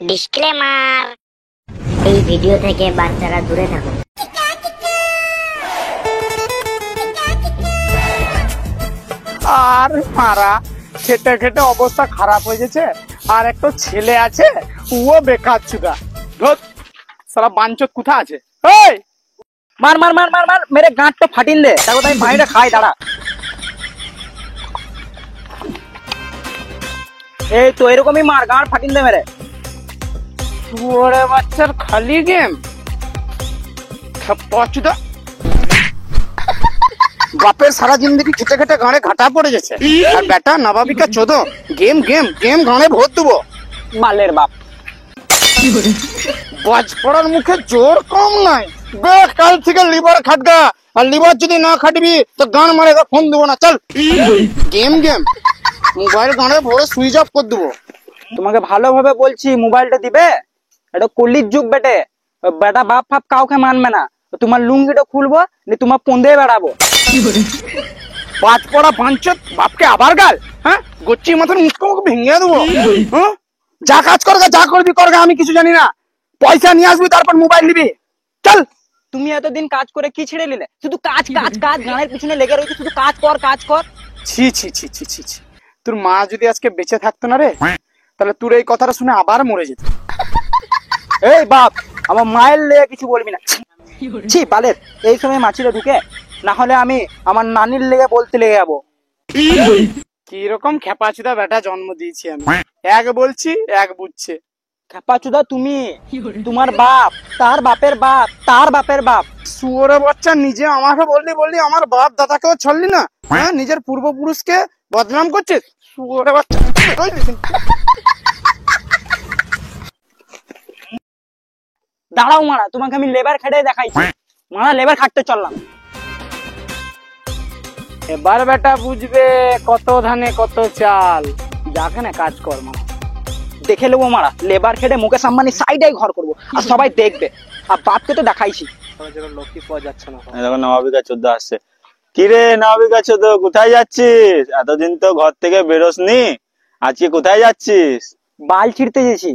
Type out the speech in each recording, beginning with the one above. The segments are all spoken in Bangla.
ডিসক্লেমার, এই ভিডিও থেকে বাচ্চারা দূরে থাকুন। আর মারা খেটে খেটে অবস্থা খারাপ হয়ে গেছে। আর একটা ছেলে আছে, ও বেকার চুদা। ধর সারা বাঞ্চত কোথা আছে? এই মার মার মার মার মার মেরে গাঁটটা ফাটিন দে, তারপর আমি পানিটা খাই। দাঁড়া, এই তো এরকমই মার, গাঁট ফাটিন দে মেরে। ওরে বাচ্চার খালি গেম চুদা। বাপের সারা জিন্দগি খেটে খেটে গাঁড়ে ঘাটা পড়ে গেছে, আর বেটা নবাবিকা চোদ গেম গেম গেম গাঁড়ে ভোট দেবো। বালের বাপ, বাজ পড়ার মুখে জোর কম নাই। বে কাল থেকে লিভার খাটগা, আর লিভার যদি না খাটবি তো গান মারে ফোন দেবো না। চল গেম গেম মোবাইল গাঁড়ে ভরে সুইচ অফ করে দেবো। তোমাকে ভালোভাবে বলছি মোবাইলটা দিবে। এটা কলির যুগ বেটে, বেটা বাপ ফাপ কাউকে মানবে না। তোমার লুঙ্গিটা খুলবো, তোমার পোঁদে বেড়াবো। বাজ পড়া বাঞ্চত বাপকে আবার গাল। হ্যাঁ, গচ্ছি মাথার মুখকে ভেঙে দেবো। হ্যাঁ, যা কাজ করগা, যা করবি করগা, আমি কিছু জানি না। পয়সা নিয়ে আসবি, তারপর মোবাইল নিবি। চল। তুমি এতদিন কাজ করে কি ছেড়ে নিলে? শুধু কাজ কাজ কাজ, গানের পিছনে লেগে রয়েছে, শুধু কাজ কর কাজ কর। ছি ছি ছি ছি ছি ছি। তোর মা যদি আজকে বেঁচে থাকতো না রে, তাহলে তোর এই কথাটা শুনে আবার মরে যেত। এই বাপ, আমার মায়ের লেগে কিছু বলবি না। ছি বালের, এই সময় মাছিরা ঢুকে, না হলে আমি আমার নানির লেগে বলতে লেগে যাবো। কি রকম খেপাচুদা বেটা জন্ম দিয়েছি আমি। এক বলছি এক বুঝছে। খেপাচুদা তুমি, তোমার বাপ, তার বাপের বাপ, তার বাপের বাপ। শুয়োরে বাচ্চা, নিজে আমাকে বললি বললি আমার বাপ দাদাকেও ছাড়লি না। হ্যাঁ, নিজের পূর্বপুরুষকে বদনাম করছিস। শুয়োরে বাচ্চা, দাঁড়াও মারা, তোমাকে আমি লেবার খেটে দেখাইছি। মারা লেবার খাটতে চললাম। এবার বেটা বুঝবে কত ধানে কত চাল। যাকে না কাজ কর মারা। দেখে নেবো মারা, লেবার খেটে মুকেশ আম্বানি সাইডে ঘর করবো, আর সবাই দেখবে। আর বাপকে তো দেখাইছি। লক্ষ্মী পাওয়া যাচ্ছে না। দেখো নবাবিকা চোদ্দ আসছে। কিরে নবাবিকা চোদ্দ, কোথায় যাচ্ছিস? এতদিন তো ঘর থেকে বেরোসনি, আজকে কোথায় যাচ্ছিস? বাল ছিঁড়তে গেছি।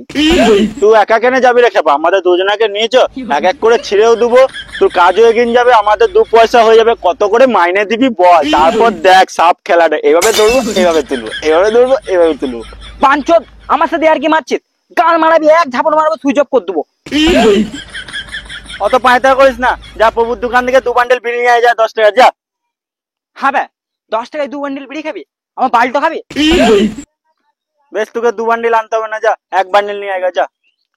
তুই একা কেন যাবি রে খেপা? আমাদের দুজনাকে নিয়েছ, এক এক করে ছিঁড়েও দেবো। তোর কাজও এগিয়ে যাবে, আমাদের দু পয়সা হয়ে যাবে। কত করে মাইনে দিবি বল, তারপর দেখ সাপ খেলাটা। এভাবে দৌড়বো, এভাবে তুলবো, এভাবে দৌড়বো, এভাবে তুলবো। পাঁচদ, আমার সাথে আর কি মারছিস? গান মারাবি, এক ঝাপড় মারবো, সুইচ অফ করে দেবো। অত পায়তা করিস না, যা প্রভুর দোকান থেকে 2 বান্ডেল বিড়ি নিয়ে আয়, যা 10 টাকা যা। হবে 10 টাকায় 2 বান্ডিল বিড়ি খাবি? আমার বালটা খাবি? বেশ, তোকে 2 বান্ডেল আনতে হবে না, যা 1 বান্ডেল নিয়ে আয় যা।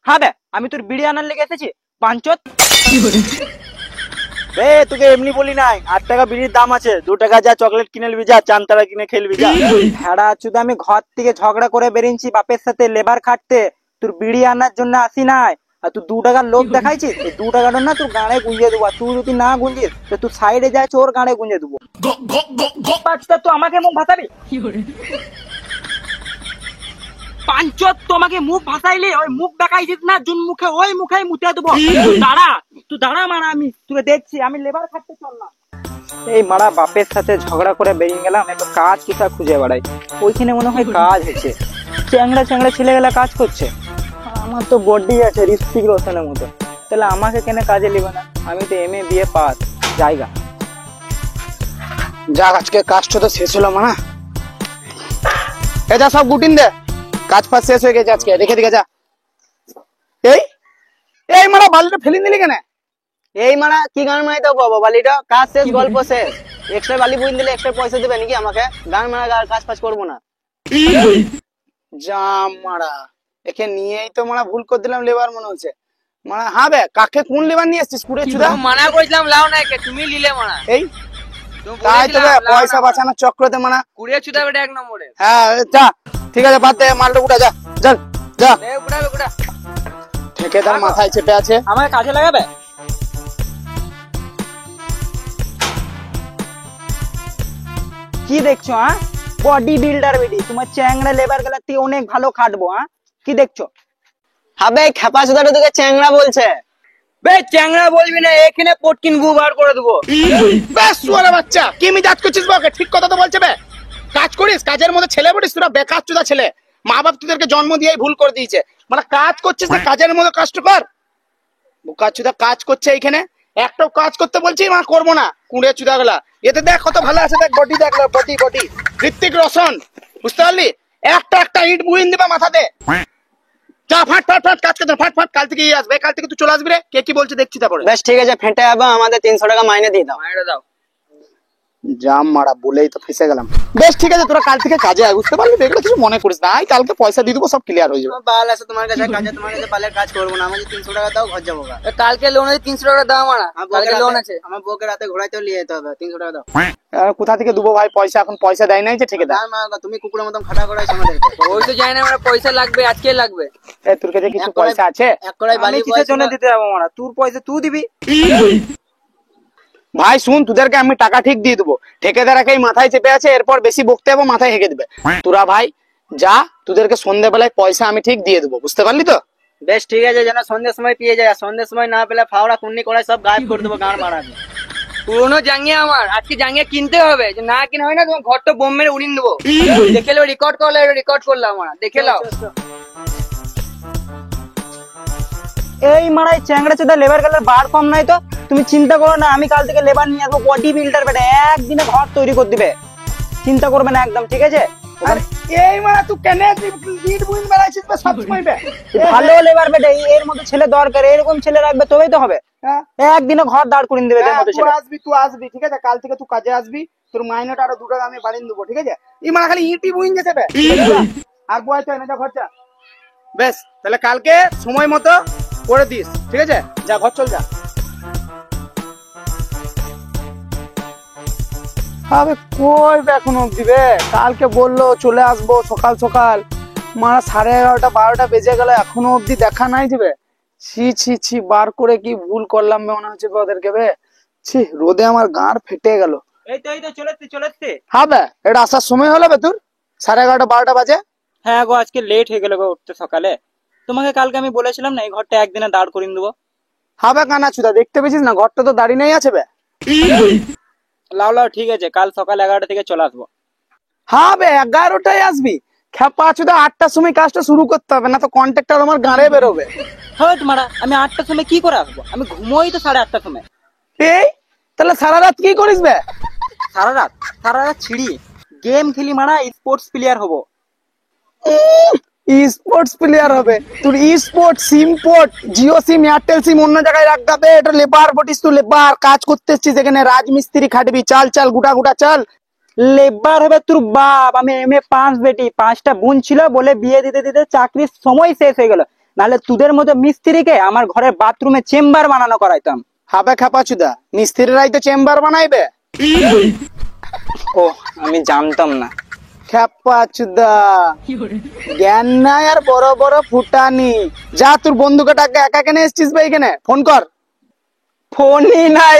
হবে, আমি তোর বিড়ি আনার লেগে এসেছি পাঁচদ। রে তোকে এমনি বলি নাই, 8 টাকা বিড়ির দাম আছে, 2 টাকা যা চকলেট কিনে নিবি, যা চানতারা কিনে খেলবি যা। ভেড়া চুদা, আমি ঘর থেকে ঝগড়া করে বেরিয়েছি বাপের সাথে লেবার খাটতে, তোর বিড়ি আনার জন্য আসি নাই। আর তুই 2 টাকার লোক দেখাইছিস, এই 2 টাকাটা না তোর গাঁড়ে গুঁজে দেবো। তুই যদি না গুঁজিস তো তুই সাইডে যাই, ওর গাঁড়ে গুঁজে দেবো। তুই আমাকে মুখ ভাসাবি? পাঁচত, তোমাকে মুখ ভাসাইলে ওই মুখ দেখাইছিস না, যোন মুখে ওই মুখেই মুতে দেবো। দাঁড়া, তুই দাঁড়া মারা, আমি তোকে দেখছি। আমি লেবার খাটতে চললাম। এই মারা বাপের সাথে ঝগড়া করে বেরিয়ে গেলাম, একটু কাজ কোথা খুঁজে বেড়াই। ওইখানে মনে হয় কাজ হয়েছে, চ্যাংড়া চ্যাংড়া ছেলেগুলা কাজ করছে। আমার তো বডি আছে ঋত্বিক রোশনের মতো, তাহলে আমাকে কেন কাজে নিবে না? আমি তো MA BA পাস। জায়গা যাক, আজকে কাজটা তো শেষ হলো মানা। যা সব গুটিন দে, কাজ ফাজ শেষ হয়ে গেছে আজকে। রেখে দিকে যা। এই এই মারা বালিটা ফেলে দিলি কেন? এই মারা কি গান মারাইতে পাবো? বালিটা কাজ শেষ, গল্প শেষ। এক্সট্রা বালি বুঝ দিলে এক্সট্রা পয়সা দেবে নাকি আমাকে? গান মারা কাজ ফাজ করবো না। জাম মারা, একে নিয়েই তো মারা ভুল করে দিলাম। লেবার মনে হচ্ছে মারা। হ্যাঁ বে, কাকে কোন লেবার নিয়ে এসছিস? কুড়ে চুদা মানা করেছিলাম লাও না, তুমি নিলে মারা। এই তাই তো বে, পয়সা বাঁচানোর চক্রতে মারা কুড়িয়ে চুদা বেটা 1 নম্বরে। হ্যাঁ যা, ঠিক আছে, বাদ দে, মালটা উঠা যা। চল যা, উড়াবে উড়া। ঠিকাদার মাথায় চেপে আছে। আমাকে কাজে লাগাবে? কি দেখছো? হ্যাঁ, বডি বিল্ডার বেটি, তোমার চ্যাংড়া লেবার গেলা তুই অনেক ভালো খাটবো। হ্যাঁ, কি দেখছো? হবে খেপা চুদাটা তোকে চ্যাংড়া বলছে। বে চ্যাংড়া বলবি না, এখানে পটকিন গু বার করে দেবো। বেশ শুয়ারে বাচ্চা, কি মিজাজ করছিস? বকে ঠিক কথা তো বলছে বে। কাজ করিস, কাজের মধ্যে ছেলে বলিস তোরা, বেকার চুদা ছেলে। মা বাপ তোদেরকে জন্ম দিয়েই ভুল করে দিয়েছে, মানে কাজ করছিস না কাজের মতো কষ্ট কর। বোকা চুদা কাজ করছে এইখানে, একটাও কাজ করতে বলছি মা করবো না, কুড়ে চুদা গুলা। এতে দেখ কত ভালো আছে, দেখ বডি, দেখ বডি বডি, ঋত্বিক রোশন, বুঝতে পারলি? একটা একটা ইট বুইন দিবা মাথাতে। যা ফাট ফাট ফাট কাজ করতে, ফাট ফাট, কাল থেকে আসবে, কাল থেকে তুই চলে আসবি রে, কে কি বলছে দেখছি তারপরে। বেশ ঠিক আছে, ফেটে যাবো, আমাদের 300 টাকা মাইনে দিয়ে দাও। মাইনে দাও। জাম মারা বলেই তো ফেসে গেলাম। বেশ ঠিক আছে, তোরা কাল থেকে কাজে আয়, বুঝতে পারলি? এগুলো কিছু মনে করিস না, আয় কালকে পয়সা দিয়ে দেবো, সব ক্লিয়ার হয়ে যাবে। আমার বাল আছে তোমার কাছে, কাজে তোমার কাছে বালের কাজ করবো না, আমাকে 300 টাকা দাও, ঘর যাবো গা। কালকে লোন আছে 300 টাকা দাও মারা, কালকে লোন আছে। আমার বউকে রাতে ঘোরাইতেও নিয়ে যেতে হবে, 300 টাকা দাও। কোথা থেকে দেবো ভাই পয়সা, এখন পয়সা দেয় নাই যে ঠিকাদার। আর মা, তুমি কুকুরের মতন খাটা করাইছো আমাদেরকে। ওই তো জানি না আমরা পয়সা লাগবে, আজকে লাগবে। তোর কাছে কিছু পয়সা আছে? এক কড়াই বালি আমি কিসের জন্য দিতে যাবো মারা, তোর পয়সা তুই দিবি। ভাই শুন, তোদেরকে আমি টাকা ঠিক দিয়ে দেবো, ঠিকাদারকে মাথায় চেপে আছে, এরপর বেশি বকতে যাবো মাথায় হেঁকে দেবে। তোরা ভাই যা, তোদেরকে সন্ধ্যেবেলায় পয়সা আমি ঠিক দিয়ে দেবো, বুঝতে পারলি তো? বেশ ঠিক আছে, যেন সন্ধ্যের সময় পেয়ে যায়, আর সন্ধ্যের সময় না পেলে ফাওড়া কুন্নি কড়াই সব গায়েব করে দেবো, গান মারাবে। পুরোনো জাঙ্গিয়া আমার, আজকে জাঙ্গিয়া কিনতে হবে, যে না কিনা হয় না তোমার ঘরটা বোম মেরে উড়িয়ে দেবো। দেখে লো, রেকর্ড করলে, রেকর্ড করলাম আমরা, দেখে লাও। এই মারাই চ্যাংড়া চেদা লেবার গেলে বার কম নাই তো, তুমি চিন্তা করো না, আমি কাল থেকে লেবার নিয়ে আসবো, বডি বিল্ডার বেটা, একদিনে ঘর তৈরি করে দিবে, চিন্তা করবে না একদম, ঠিক আছে? আর এই মানে তুই কেন ইট বুইন বেড়াইছিস সব সময়? ভালো লেবার বেটা, এর মতো ছেলে দরকার, এরকম ছেলে রাখবে তবেই তো হবে। একদিনে ঘর দাঁড় করে দেবে এদের মতো তুই ছেলে। আসবি, তুই আসবি, ঠিক আছে? কাল থেকে তুই কাজে আসবি, তোর মাইনেটা আরো 2 টাকা আমি বাড়িয়ে দেবো, ঠিক আছে? এই মানে খালি ইটি বুইন যেতে হবে, আর বয়স হয় না, যা খরচা। বেশ, তাহলে কালকে সময় মতো করে দিস, ঠিক আছে? যা ঘর চল, যা। আবে কই এখন অব্দি বে? কালকে বললো চলে আসবো সকাল সকাল, মারা 11:30 12টা বেজে গেল, এখনো অব্দি দেখা নাই যাবে। ছি ছি ছি, বার করে কি ভুল করলাম বে মনে হচ্ছে ওদেরকে বে। ছি, রোদে আমার গাঁড় ফেটে গেল। এই তো চলেছে। হ্যাঁ বে, এটা আসার সময় হলো বে তোর? 11:30 12টা বাজে। হ্যাঁ গো, আজকে লেট হয়ে গেল গো উঠতে সকালে। তোমাকে কালকে আমি বলেছিলাম না এই ঘরটা একদিনে দাঁড় করিয়ে দেবো। হ্যাঁ বে কানা চুদা, দেখতে পেয়েছিস না ঘরটা তো দাঁড়িয়ে নেই আছে বে। লাও ঠিক আছে, কাল সকাল 11টা থেকে চলে আসবো। হ্যাঁ বে, 11টায় আসবি। খেপা চুদা, 8টার সময় কাজটা শুরু করতে হবে, না তো কন্ট্রাক্টর আমার গাঁড়ে বেরোবে। হ্যাঁ মারা, আমি 8টার সময় কি করে আসবো? আমি ঘুমোই তো 8:30টার সময়। এই তাহলে সারা রাত কি করিস বে? সারা রাত ছিড়ি গেম খেলি মারা, স্পোর্টস প্লেয়ার হবো। স্পোর্টস প্লেয়ার হবে? তোর স্পোর্ট সিম পোর্ট, জিও সিম এয়ারটেল সিম অন্য জায়গায় রাখতে হবে। এটা লেবার বটিস, তুই লেবার কাজ করতে এসছিস এখানে, রাজমিস্ত্রি খাটবি, চাল চাল গুটা গুটা চাল। লেবার হবে তোর বাপ, আমি এমএ 5 বেটি, 5টা বোন ছিল বলে বিয়ে দিতে দিতে চাকরির সময় শেষ হয়ে গেল, নাহলে তোদের মতো মিস্ত্রিকে আমার ঘরের বাথরুমে চেম্বার বানানো করাইতাম। হবে খাপা চুদা, মিস্ত্রিরাই তো চেম্বার বানাইবে। ও, আমি জানতাম না। খেপা চুদা, জ্ঞান নাই আর বড় বড় ফুটানি। যা তোর বন্ধুকে ডাকে, একা কেন এসছিস ভাই এখানে? ফোন কর। ফোনই নাই।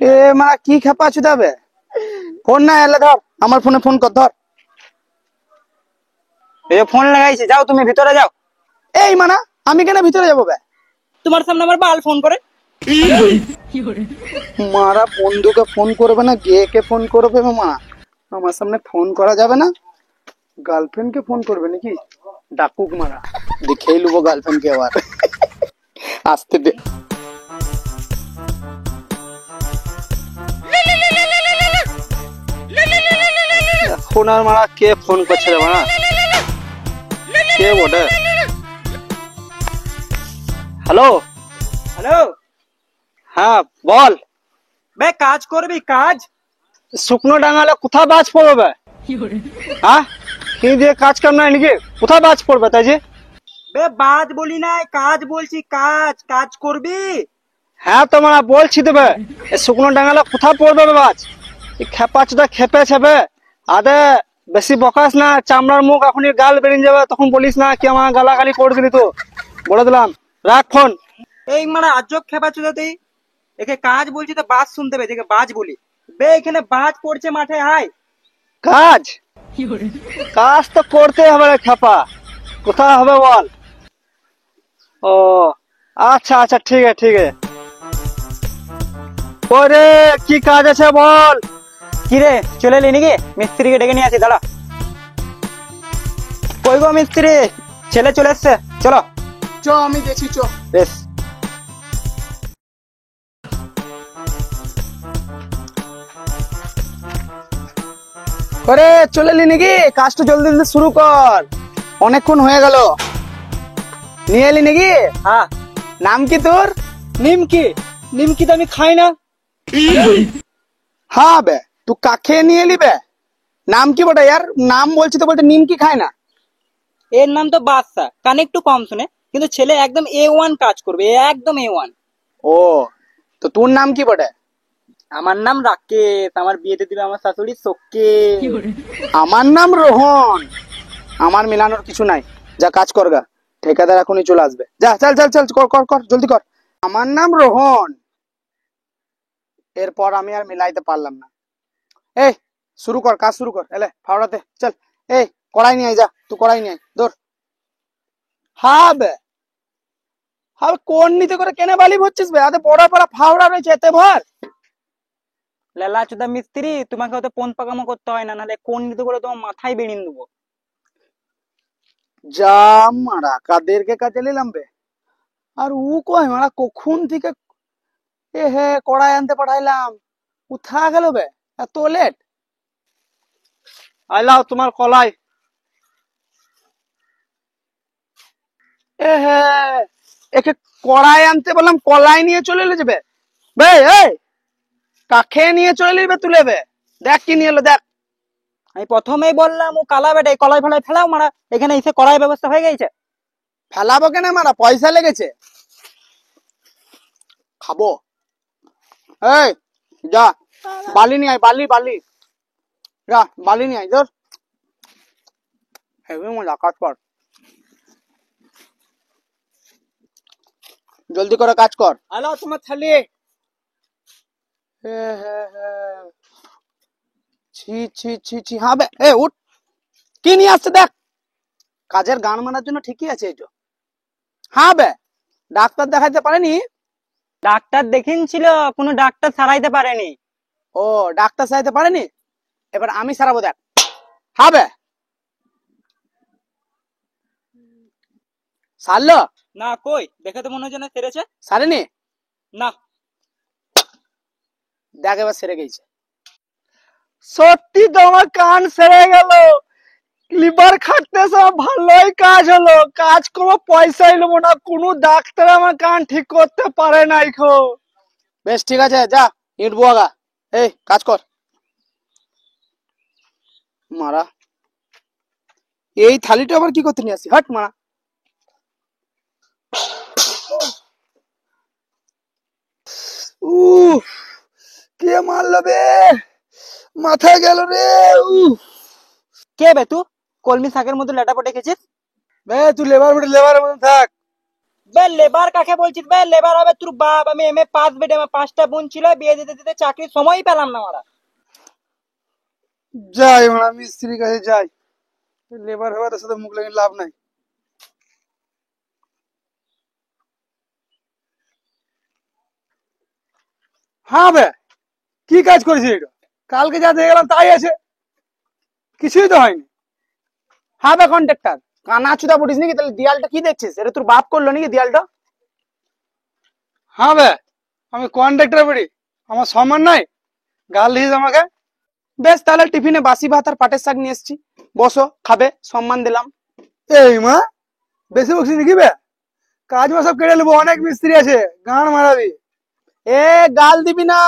এ মা কি খেপা চুদা বে? ফোন না এলে ধর, আমার ফোনে ফোন কর, ধর। এই যে ফোন লাগাইছি, যাও তুমি ভিতরে যাও। এই মানা, আমি কেন ভিতরে যাবো বে? তোমার সামনে আমার বাল ফোন করে। মারা বন্ধুকে ফোন করবে না, কে ফোন করবে মা? আমার সামনে ফোন করা যাবে না। গার্লফ্রেন্ড কে ফোন করবে নাকি? ডাকুক মারা, দেখেই লুবো গার্লফ্রেন্ড কে আবার। আসতে দে। ফোন আর মারা কে ফোন করছে রে মারা? কে বটে? হ্যালো হ্যালো, হ্যাঁ বল। বে কাজ করবি কাজ? শুকনো ডাঙালে কোথায় বাজ পড়বে বে? হ্যাঁ, কি দিয়ে কাজ কাম নাই নাকি? কোথায় বাজ পড়বে তাই যে? বে বাজ বলি নাই, কাজ বলছি, কাজ করবি? হ্যাঁ তো মারা বলছি তো বে, এই শুকনো ডাঙালে কোথায় পড়বে বে বাজ? এই খেপা চোদা খেপেছে বে। আদে বেশি বকাস না, চামড়ার মুখ এখনই গাল বেরিয়ে যাবে, তখন বলিস না কি আমার গালাগালি করে দিলি। তো বলে দিলাম, রাখ ফোন। এই মানে আজব খেপা চুদাতেই, একে কাজ বলছি তো বাজ শুনতে হবে, দেখে বাজ বলি। বে এখানে বাজ পড়ছে মাঠে, আয়। কাজ কাজ তো করতে হবে রে খেপা, কোথায় হবে বল? ও আচ্ছা আচ্ছা, ঠিক আছে ঠিক আছে। ওরে কি কাজ আছে বল? কি রে চলে এলি নাকি? মিস্ত্রিকে ডেকে নিয়ে আসি, দাঁড়া। কই গো মিস্ত্রি, ছেলে চলে এসছে, চলো। চ আমি দেখছি চ। বেশ। করে চলে এলি নাকি? কাজটা জলদি জলদি শুরু কর, অনেকক্ষণ হয়ে গেল। নিয়ে এলি নাকি? হ্যাঁ। নাম কি তোর? নিমকি, নিমকি তো আমি খাই না। হ্যাঁ বে, তুই কাকে নিয়ে এলি বে? নাম কি বটে यार? নাম বলছি তো বলতে নিম কি খায় না? এর নাম তো বাদশা, কানে একটু কম শুনে, কিন্তু ছেলে একদম A1 কাজ করবে, একদম A1। ও, তো তোর নাম কি বটে? আমার নাম রাকেশ, আমার বিয়েতে দিবে আমার শাশুড়ি সোকে। আমার নাম রোহন। আমার মিলানোর কিছু নাই, যা কাজ কর গা, ঠিকাদার এখনই চলে আসবে। যা চল চল চল, কর কর কর, জলদি কর। আমার নাম রোহন। এরপর আমি আর মিলাইতে পারলাম না। এই শুরু কর, কাজ শুরু কর। এলে ফাওড়াতে চল। এই কড়াই নিয়ে আয়, যা তুই কড়াই নিয়ে আয়, দৌড়। হ্যাঁ বে, হ্যাঁ কোন নিতে করে কেনে বালি ভরছিস বে? আরে বড় বড় ফাওড়া রয়েছে, এতে ভর। লেলা চোদা মিস্ত্রি, তোমাকে হয়তো পোন পাকামো করতে হয় না, নাহলে কোন নিতে করে তোমার মাথায় বেরিয়ে দেবো। যা মারা কাদেরকে কাজে নিলাম বে। আর ও কয় মারা কখন থেকে এ হে কড়াই আনতে পাঠাইলাম, উঠা গেল বে, এত লেট। আইলাও তোমার কলাই। এ হে, একে কড়াই আনতে বললাম, কলাই নিয়ে চলে এলে যাবে বে। এই কাকে নিয়ে চলে এলি তুলে বে? দেখ কি নিয়ে এলো দেখ। আমি প্রথমেই বললাম ও কালা বেটা, কলাই ফলাই ফেলাও মারা, এখানে এসে কড়াই ব্যবস্থা হয়ে গেছে। ফেলাবো কেন মারা, পয়সা লেগেছে, খাবো। এই যা বালি নিয়ে আয়, বালি বালি, যা বালি নিয়ে আয়, ধর। হেভি মজা, কাজ কর, জলদি করে কাজ কর। আইলাও তোমার থালি। হে হে হে, ছি ছি ছি ছি। হ্যাঁ বে, এ উঠ, কি নিয়ে আসছে দেখ। কাজের গান মানার জন্য ঠিকই আছে এটা। হ্যাঁ বে, ডাক্তার দেখাইতে পারেনি? ডাক্তার দেখিনছিল, কোনো ডাক্তার সারাইতে পারেনি। ও, ডাক্তার সারাইতে পারেনি, এবার আমি সারাবো দেখ। হ্যাঁ বে, সারলো না, কই দেখে তো মনে হচ্ছে না সেরেছে। সারেনি? না। দেখ এবার সেরে গেছে। সত্যি তো আমার কান সেরে গেল। লিভার খাটতে সব ভালোই কাজ হলো, কাজ কোনো পয়সা এলো না, কোনো ডাক্তার আমার কান ঠিক করতে পারে নাই খো। বেশ ঠিক আছে, যা ইট বোয়াগা। এই কাজ কর মারা। এই থালিটা আবার কি করতে নিয়ে আসি, হট মারা। উফ, কে মারলো বে, মাথায় গেল রে। উফ, কে বে তুই, কলমি শাকের মতো লেটা পটে গেছিস? বে তুই লেবার বেটে লেবার মধ্যে থাক। বে লেবার কাকে বলছিস বে? লেবার হবে তোর বাপ। আমি এমএ পাস বেটে, আমার 5টা বোন ছিল, বিয়ে দিতে দিতে চাকরির সময়ই পেলাম না মারা। যাই মারা, মিস্ত্রির কাছে যাই, লেবার হওয়ার সাথে মুখ লাগিয়ে লাভ নাই। হ্যাঁ বে, কি কাজ করেছিস এটা? কালকে যা দিয়ে গেলাম তাই আছে, কিছুই তো হয়নি। হ্যাঁ বে কন্ট্রাক্টর, কানা চুদা পড়িস নাকি? তাহলে দেয়ালটা কি দেখছিস? এটা তোর বাপ করলো নাকি দেয়ালটা? হ্যাঁ বে, আমি কন্ট্রাক্টর পড়ি, আমার সম্মান নাই, গাল দিস আমাকে। বেশ, তাহলে টিফিনে বাসি ভাত আর পাটের শাক নিয়ে এসছি, বসো খাবে, সম্মান দিলাম। এই মা, বেশি বকছিস নাকি বে? কাজ মা সব কেড়ে নেবো, অনেক মিস্ত্রি আছে, গান মারাবি। এ গাল দিবি না,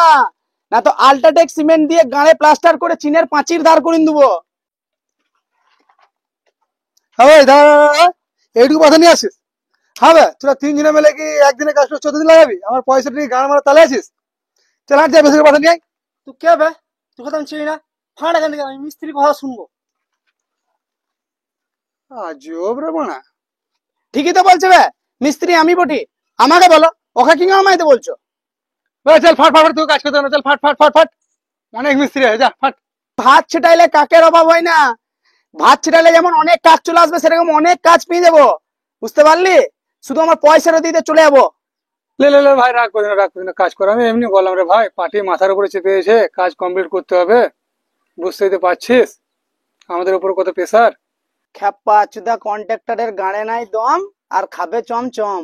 না তো আল্ট্রাটেক সিমেন্ট দিয়ে গাঁড়ে প্লাস্টার করে চীনের পাঁচির ধার করে দেবো। হ্যাঁ দাঁড়া, এইটুকু কথা নিয়ে আসিস? হ্যাঁ বে, তোরা 3 জনে মিলে কি একদিনে কাজ করে 14 দিন লাগাবি? আমার পয়সা নিয়ে গান মারা তালে আছিস? চল হাট, যা বেশি কথা নিয়ে আয়। তুই কে বে? তুই কথা আমি চিনি না, ফাঁড় এখান থেকে, আমি মিস্ত্রি কথা শুনবো। আজব রে বানা। ঠিকই তো বলছে বে, মিস্ত্রি আমি বটি, আমাকে বলো, ওকে কি আমাইতে বলছো? চল ফাট ফাট ফাট, তুই কাজ করতে হবে না, চল ফাট ফাট ফাট ফাট, অনেক মিস্ত্রি আছে, যা ফাট। ভাত ছিটাইলে কাকের অভাব হয় না, ভাত ছিটাইলে যেমন অনেক কাজ চলে আসবে, সেরকম অনেক কাজ পেয়ে যাবো, বুঝতে পারলি? শুধু আমার পয়সাটা দিতে চলে যাবো। লে লে লে ভাই, রাগ করি না, রাগ করি না, কাজ কর। আমি এমনি বললাম রে ভাই, পার্টি মাথার উপরে চেপে এসে কাজ কমপ্লিট করতে হবে, বুঝতেই তো পারছিস আমাদের উপর কত প্রেসার। খেপা চুদা কন্ট্রাক্টরের গাড়ে নাই দম আর খাবে চমচম।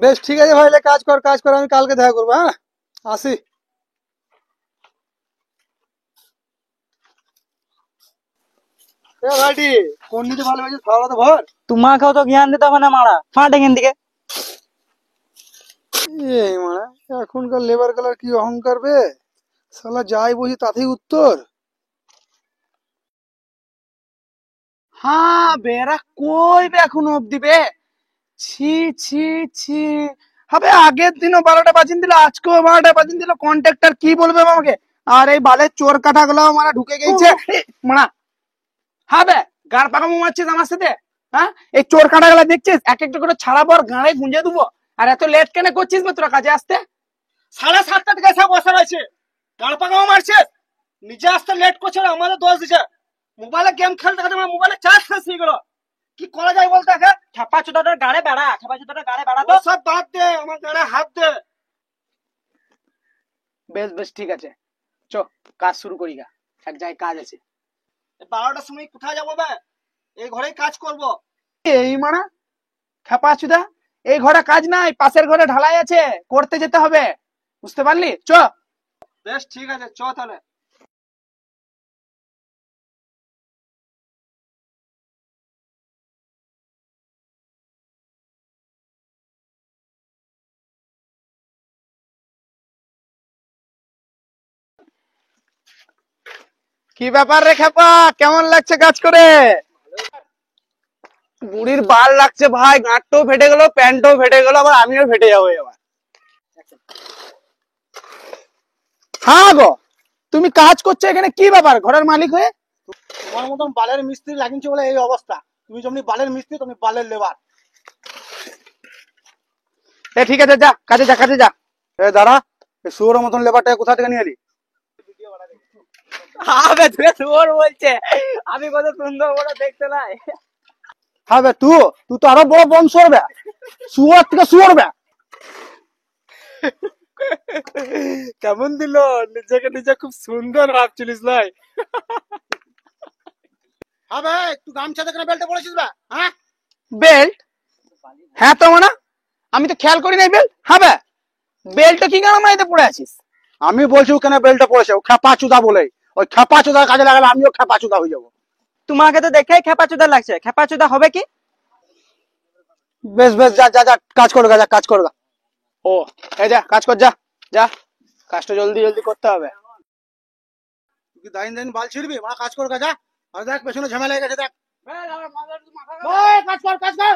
বেশ ঠিক আছে ভাই, কাজ কর কাজ কর, আমি কালকে দেখা করবো। হ্যাঁ আসি। ভাইটি কোন নিতে ভালোবাসিস খাওয়া তো ভর। তোমাকেও তো জ্ঞান দিতে হবে না মারা, ফাট এখান থেকে। এই মারা এখনকার লেবার গুলার কি অহংকার বে, শালা যাই বসি তাতেই উত্তর। হ্যাঁ বেরা কই বে এখনো অব্দি বে। ছি ছি ছি। হবে আগের দিনও 12টা বাজিন দিল, আজকেও 12টা বাজিন দিল। কন্ট্রাক্টর কি বলবে আমাকে? আর এই বালের চোর কাটা গুলো মারা ঢুকে গেছে মারা। হবে গাড় পাকামো মারছিস আমার সাথে? হ্যাঁ এই চোর কাটা গুলা দেখছিস, এক একটা করে ছাড়াবো আর গাড়ে গুঁজে দেবো। আর এত লেট কেন করছিস বে তোরা কাজে আসতে? 7:30 থেকে এসে বসে রয়েছে, গাড় পাকাও মারছে, নিজে আসতে লেট করছে আর আমাদের দোষ দিচ্ছে। মোবাইলে গেম খেলতে খেলতে আমার মোবাইলে চার্জ শেষ হয়ে গেল, কি করা যায় বলতে? খেপা চোদাটার গাড়ে বেড়া, খেপা চোদাটার গাড়ে বেড়া তো। সব বাদ দে, আমার গাড়ে হাত দে। বেশ বেশ ঠিক আছে, চ কাজ শুরু করি গা, এক জায়গায় কাজ আছে। 12টার সময় কোথায় যাবো বে? এই ঘরেই কাজ করব। এই মানা খেপা চুদা, এই ঘরে কাজ নাই, পাশের ঘরে ঢালাই আছে, করতে যেতে হবে, বুঝতে পারলি? চ। বেশ ঠিক আছে, চ তাহলে। কি ব্যাপার রে খেপা, কেমন লাগছে কাজ করে? বুড়ির বাল লাগছে ভাই, গাঁটটাও ফেটে গেল, প্যান্টও ফেটে গেল, আবার আমিও ফেটে যাবো এবার। হ্যাঁ গো, তুমি কাজ করছো এখানে, কি ব্যাপার ঘরের মালিক হয়ে? তোমার মতন বালের মিস্ত্রি লাগিয়েছে বলে এই অবস্থা। তুমি যেমনি বালের মিস্ত্রি, তুমি বালের লেবার। এ ঠিক আছে, যা কাজে যা, কাজে যা। এ দাঁড়া, শুয়োর মতন লেবারটা কোথা থেকে নিয়ে এলি? আবে তুই তোর বলছে, আমি কত সুন্দর বড় দেখতে নাই। হ্যাঁ বে, তুই তো আরো বড় বংশ হবে, শুয়োর থেকে শুয়োর বে। কেমন দিল, নিজেকে নিজে খুব সুন্দর ভাবছিলিস লাই। হ্যাঁ ভাই, তুই গামছা দেখে বেল্টে পড়েছিস বা? হ্যাঁ বেল্ট? হ্যাঁ তো মানা, আমি তো খেয়াল করি নাই বেল্ট। হ্যাঁ বে, বেল্টটা কি গান মাইতে পড়ে আছিস? আমি বলছি ওখানে বেল্টে পড়েছে, ও খেপা চুদা বলে। ওই খেপা চুদার কাজে লাগালে আমিও খেপা চুদা হয়ে যাবো। তোমাকে তো দেখেই খেপা চোদা লাগছে, খেপা চোদা হবে কি? বেশ বেশ, যা যা যা, কাজ করগা, যা কাজ করগা। ও এই যা কাজ কর, যা যা, কাজটা জলদি জলদি করতে হবে। তুই কি দাইন দাইন বাল ছিড়বি? মা কাজ করগা, যা। আর দেখ পেছনে ঝামেলা হয়ে গেছে, দেখ। কাজ কর, কাজ কর।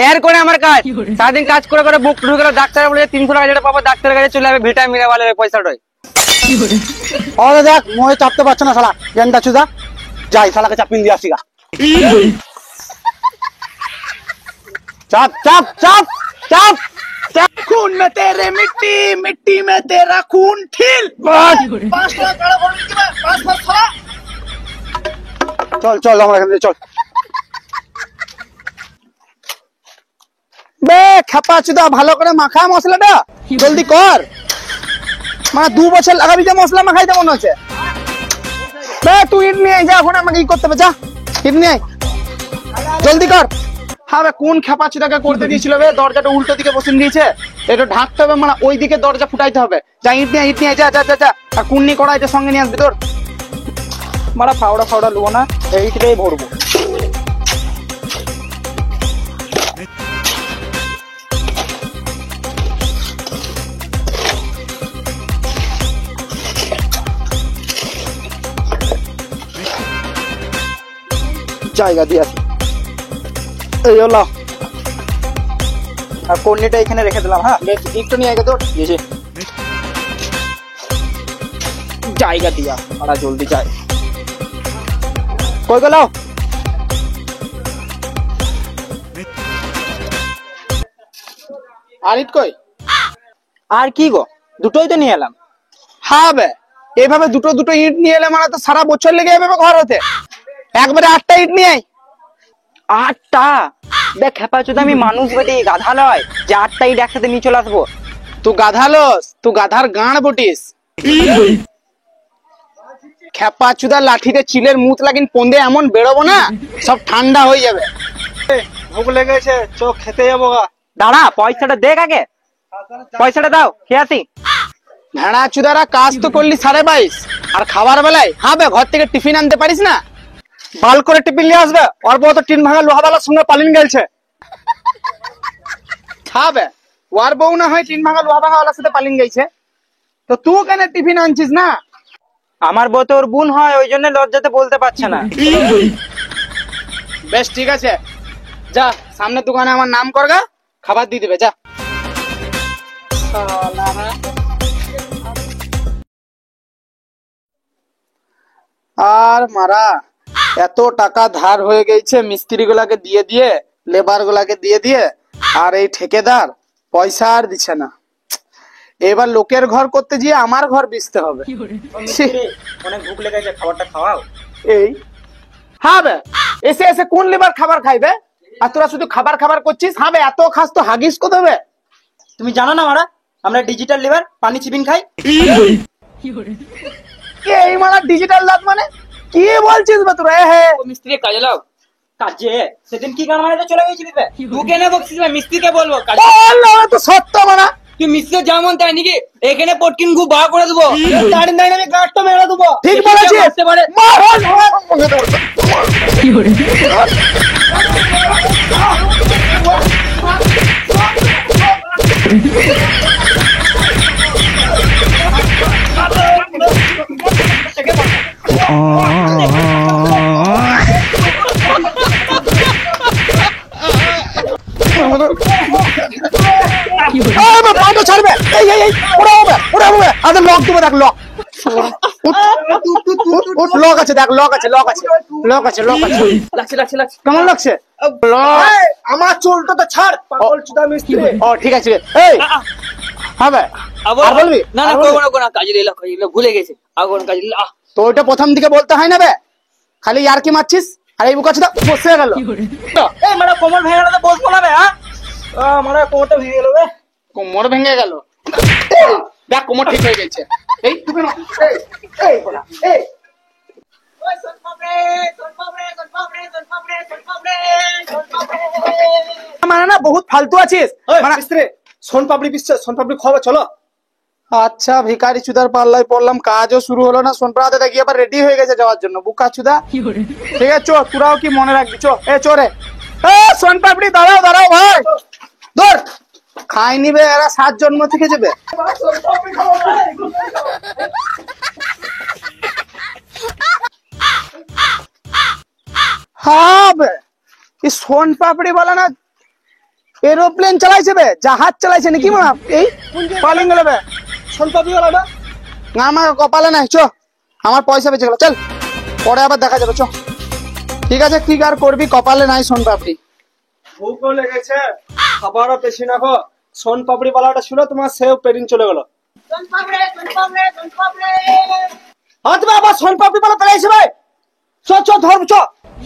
এর করে আমার কাজ, সারাদিন কাজ করে করে বুক ঢুকে গেল। ডাক্তার বলে 300 টাকা যেটা পাবো ডাক্তারের কাছে চলে যাবে, ভিটামিন বলে পয়সাটাই। ওরে দেখ, মোহে চাপতে পারছে না শালা, গেন্ডা চুদা। যাই শালাকে চাপিন দিয়ে আসি গা। চাপ চাপ চাপ চাপ। खून में तेरे मिट्टी, मिट्टी में तेरा खून ठिल। চল চল, আমরা এখান থেকে চল। বে খেপা চুদা, ভালো করে মাখা মশলাটা, জলদি কর। মানে 2 বছর লাগাবি যে মশলা মাখাইতে মনে হচ্ছে। বে তুই ইট নিয়ে আয়, যা, এখন আমাকে ই করতে হবে, যা ইট নিয়ে আয়, জলদি কর। হ্যাঁ বে, কোন খেপা চুদাকে করতে দিয়েছিল বে? দরজাটা উল্টো দিকে বসিয়ে দিয়েছে, এটা ঢাকতে হবে, মানে ওই দিকে দরজা ফুটাইতে হবে। যা ইট নিয়ে আয়, ইট নিয়ে আয়, যা যা যা যা। আর কুন্নি কড়াইটা সঙ্গে নিয়ে আসবি তোর। মারা ফাওড়া ফাওড়া লুবো না, এইটাই ভরবো। জায়গা দিয়ে আসি, এই হলো। আর কর্নিটা এখানে রেখে দিলাম। হ্যাঁ একটু নিয়ে আগে তোর গেছে, জায়গা দিয়া মারা, জলদি যাই। কই গেল? আর ইট কই? আর কি গো, দুটোই তো নিয়ে এলাম। হ্যাঁ বে, এভাবে দুটো দুটো ইট নিয়ে এলে মানে তো সারা বছর লেগে যাবে ঘর হতে। একবারে 8টা ইট নিয়ে আয়। 8টা? দেখ খেপা চোদা, আমি মানুষ বেটি, গাধা নয় যে 8টা ইট একসাথে নিয়ে চলে আসবো। তুই গাধা লস, তুই গাধার গাঁড় বটিস। খেপা চুদা লাঠিতে চিলের মুত লাগিন পন্দে এমন বেরোবো না, সব ঠান্ডা হয়ে যাবে। ভোগ লেগেছে, চোখ খেতে যাবো গা। দাঁড়া, পয়সাটা দেখ আগে, পয়সাটা দাও, খেয়ে আসি। ভেড়া চুদারা কাজ তো করলি 22.5, আর খাবার বেলায় হবে ঘর থেকে টিফিন আনতে পারিস না? বাল করে টিফিন নিয়ে আসবে, ওর বউ তো টিন ভাঙা লোহাওয়ালার সঙ্গে পালিয়ে গেছে। খাবে ওর বউ না হয় টিন ভাঙা লোহা ভাঙা ওলার সাথে পালিয়ে গেছে, তো তুই কেন টিফিন আনছিস না? আমার বউ তো ওর বোন হয়, ওই জন্য লজ্জাতে বলতে পারছে না। বেশ ঠিক আছে, যা সামনের দোকানে আমার নাম করগা, খাবার দিয়ে দিবে যা। আর মারা এত টাকা ধার হয়ে গেছে মিস্ত্রি গুলাকে দিয়ে দিয়ে, লেবার গুলাকে দিয়ে দিয়ে, আর এই ঠিকাদার পয়সা আর দিচ্ছে না। এবার লোকের ঘর করতে গিয়ে আমার ঘর বেচতে হবে। ছি, অনেক ভুক লেগেছে, খাবারটা খাওয়াও। এই হ্যাঁ বে, এসে এসে কোন লেবার খাবার খাইবে? আর তোরা শুধু খাবার খাবার করছিস। হ্যাঁ বে, এত খাস তো হাগিস কত হবে? তুমি জানো না মারা, আমরা ডিজিটাল লিভার পানি চিবিন খাই। কে এই মারা ডিজিটাল দাঁত মানে কি বলছিস বে তোরা? হে ও মিস্ত্রি কাজে লাও। কাজে সেদিন কি গান মারাতে চলে গেছিলি বে? তুই কেন বকছিস বে? মিস্ত্রিকে বলবো কাজে। তো সত্য মারা। তুই মিস্ত্রি যেমন তাই নাকি এখানে পটকিন গু বার করে দেবো, দাঁড়িয়ে দাঁড়িয়ে আমি গাঁটটা মেরে দেবো। ঠিক বলেছিস। আসতে পারে। ছাড়বে এই এই এই ওরা হবে ওরা হবে। আরে লক দেবো, দেখ লক লক আছে, দেখ লক আছে, লক আছে, লক আছে, লক আছে। লাগছে লাগছে লাগছে। কেমন লাগছে? আমার চুলটা তো ছাড়, পাগল চুদা মিস্ত্রি। ও ঠিক আছে, এই হবে আর বলবি? না না, করবো না, করবো না, কাজে দিলাম, কাজে দিলাম, ভুলে গেছে। আগুন কাজে দিলাম। তো ওইটা প্রথম দিকে বলতে হয় না বে, খালি ইয়ার কি মারছিস? আর এই বুকা চুদা বসে গেল। এই মারা কোমর ভেঙে গেলে তো বসবো না বে। হ্যাঁ মারা কোমরটা ভেঙে গেল বে। কোমর ভেঙে গেল, দেখ কোমর ঠিক হয়ে গেছে। এই তুই কেন? এই বলা এই মানে না বহুত ফালতু আছিস। মানে মিস্ত্রি সোন পাপড়ি পিসছে, সোন পাপড়ি খাওয়াবে চলো। আচ্ছা ভিখারি চুদার পাল্লায় পড়লাম, কাজও শুরু হলো না, সোনপাড়াতে দেখি আবার রেডি হয়ে গেছে যাওয়ার জন্য বুকা চুদা। ঠিক আছে চো, তোরাও কি মনে রাখবি চো। এ চোরে এ সোনপাপড়ি দাঁড়াও দাঁড়াও ভাই, ধর খাই নিবে এরা 7 জন্ম থেকে যাবে। হ্যাঁ বে, এই সোনপাপড়ি বলা না এরোপ্লেন চালাইছে বে, জাহাজ চালাইছে নাকি মা? এই পালিং গেল বে সোন পাপড়ি ওলা না, না আমার কপালে নাই। চো আমার পয়সা বেঁচে গেল, চল পরে আবার দেখা যাবে। চো ঠিক আছে, কি আর করবি, কপালে নাই সোনপাপড়ি। ভুকও লেগেছে, খাবারও বেশি না গো। সোন পাপড়ি বালাটা ছিল তোমার, সেও পেরিং চলে গেল। হাত বাবা সোন পাপড়ি বালা পেলাইছে ভাই, চ চ ধর চ।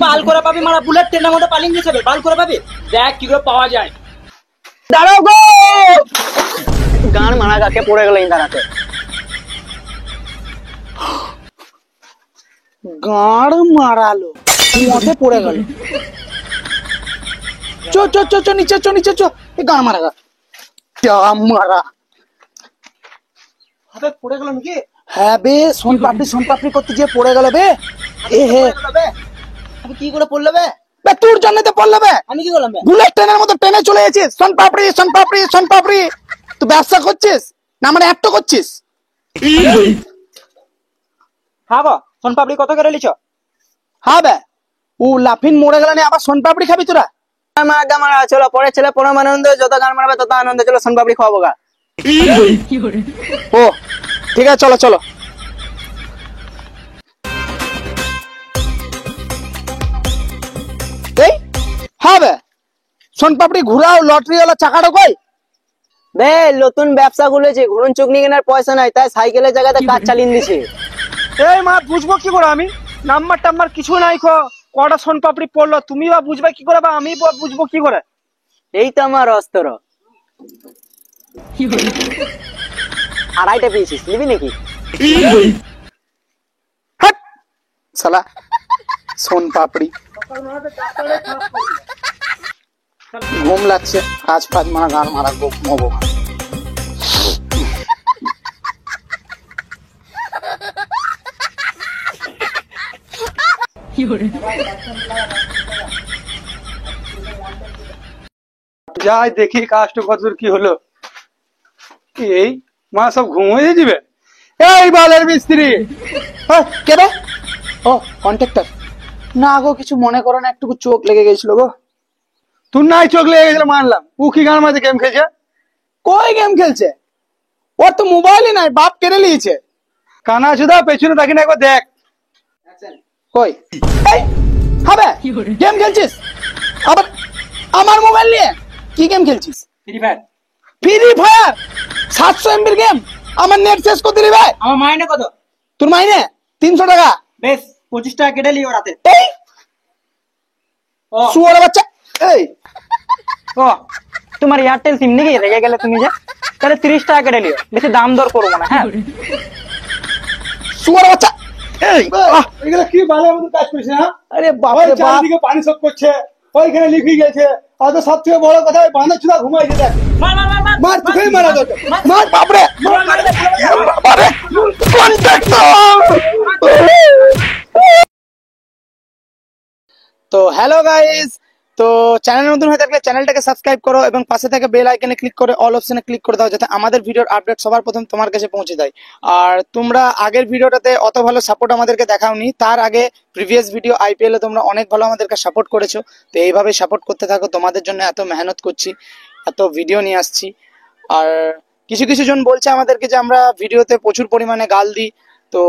বাল করে পাবি মারা, বুলেট ট্রেনের মধ্যে পালিয়ে গেছে বে। বাল করে পাবি, দেখ কি করে পাওয়া যায়। দাঁড়াও গো, গান মারা গাকে পড়ে গেল ইন্দারাতে। গাড় মারালো, মতে পড়ে গেল। চো চো চো চো নিচে চো নিচে চো, এই গাড় মারা গা মারা। হাতে পড়ে গেল নাকি? হ্যাঁ বে, সোনপাপড়ি করতে গিয়ে পড়ে গেল বে। এ হে আমি কি করে পড়লো বে? বে, তোর জন্য তো পড়লো বে। আমি কি করলাম বে? বুলেট ট্রেনের মতো ট্রেনে চলে গেছিস। সোনপাপড়ি সোনপাপড়ি সোনপাপড়ি, তুই ব্যবসা করছিস না মানে একটু করছিস? হ্যাঁ গো, সোন পাপড়ি কত করে লিছ? হ্যাঁ বে, ও লাফিন মরে গেল না, আবার সোনপাপড়ি খাবি তোরা? মারা চলো, পরে ছেলে পরম আনন্দ, যত গান মারবে তত আনন্দ, চলো সোন পাপড়ি খাওয়াবো গা। ও ঠিক আছে, চলো চলো। এই হ্যাঁ বে, সোনপাপড়ি ঘুরাও, লটারি ওলা চাকাটা কই? বে নতুন ব্যবসা খুলেছে, ঘুরন চুকনি কেনার পয়সা নাই, তাই সাইকেলের জায়গাতে কাজ চালিয়ে দিছে। এই মা বুঝবো কি করে আমি? নাম্বার টাম্বার কিছু নাই খো, কটা সোন পাপড়ি পড়লো, তুমি বা বুঝবে কি করে, বা আমি বুঝবো কি করে? এই তো আমার অস্ত্র। 2.5 পেয়েছিস, নিবি নাকি? হাট, শালা সোন পাপড়ি। ঘুম লাগছে, কাজ ফাজ মারা গান মারা ঘুমবো। যাই দেখি কাজটা কতদূর কি হলো। এই মা সব ঘুমিয়ে যাবে। এই বালের মিস্ত্রি, কে রে? ও কন্ট্রাক্টর। না গো কিছু মনে করো না, একটু চোখ লেগে গেছিল গো। তুই নাই চোখ লেগে গেছিল মানলাম, ও কি গান মাঝে গেম খেলছে? কই গেম খেলছে? ওর তো মোবাইলই নাই, বাপ কেড়ে নিয়েছে। কানা চুদা পেছনে তাকিয়ে একবার দেখ। কই এই হবে গেম খেলছিস আবার আমার মোবাইল নিয়ে? কি গেম খেলছিস? Free fire. ফ্রি ফায়ার 700 এমবির গেম, আমার নেট শেষ করে দিলি ভাই। আমার মাইনে কত? তোর মাইনে 300 টাকা। বেশ 25 টাকা কেটে লিও রাতে। এই ও শুয়োর বাচ্চা। এই ও তোমার এয়ারটেল সিম নাকি? রেগে গেলে তুমি যে, তাহলে 30 টাকা কেটে লিও, বেশি দাম দর করবো না। হ্যাঁ শুয়োর বাচ্চা। এই এগুলো কি বালের মতো কাজ করছে না? আরে বাপ ওই রে বাপ। চারদিকে পানি সব করছে, ওইখানে লিখে গেছে। আর তো সব থেকে বড় কথা, বাঁধা চুদা ঘুমাইছে দেখ। মার তোকেই মারা দরকার। মার বাপ রে বাপ রে কন্ট্রাক্টর। তো হ্যালো গাইস, তো চ্যানেল নতুন হয়ে থাকলে চ্যানেলটাকে সাবস্ক্রাইব করো এবং পাশে থেকে বেল আইকনে ক্লিক করে অল অপশনে ক্লিক করে দাও, যাতে আমাদের ভিডিওর আপডেট সবার প্রথম তোমার কাছে পৌঁছে যায়। আর তোমরা আগের ভিডিওটাতে অত ভালো সাপোর্ট আমাদেরকে দেখাওনি, তার আগে প্রিভিয়াস ভিডিও আইপিএল এ তোমরা অনেক ভালো আমাদেরকে সাপোর্ট করেছো। তো এইভাবে সাপোর্ট করতে থাকো, তোমাদের জন্য এত মেহনত করছি, এত ভিডিও নিয়ে আসছি। আর কিছু কিছু জন বলছে আমাদেরকে যে আমরা ভিডিওতে প্রচুর পরিমাণে গাল দিই। তো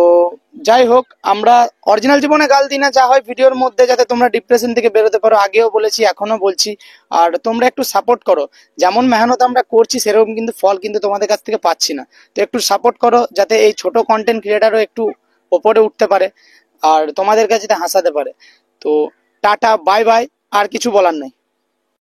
যাই হোক, আমরা অরিজিনাল জীবনে গাল দিই না, যা হয় ভিডিওর মধ্যে, যাতে তোমরা ডিপ্রেশন থেকে বেরোতে পারো। আগেও বলেছি, এখনো বলছি। আর তোমরা একটু সাপোর্ট করো, যেমন মেহনত আমরা করছি সেরকম কিন্তু ফল কিন্তু তোমাদের কাছ থেকে পাচ্ছি না। তো একটু সাপোর্ট করো, যাতে এই ছোট কন্টেন্ট ক্রিয়েটারও একটু ওপরে উঠতে পারে আর তোমাদের কাছে হাসাতে পারে। তো টাটা বাই বাই, আর কিছু বলার নেই।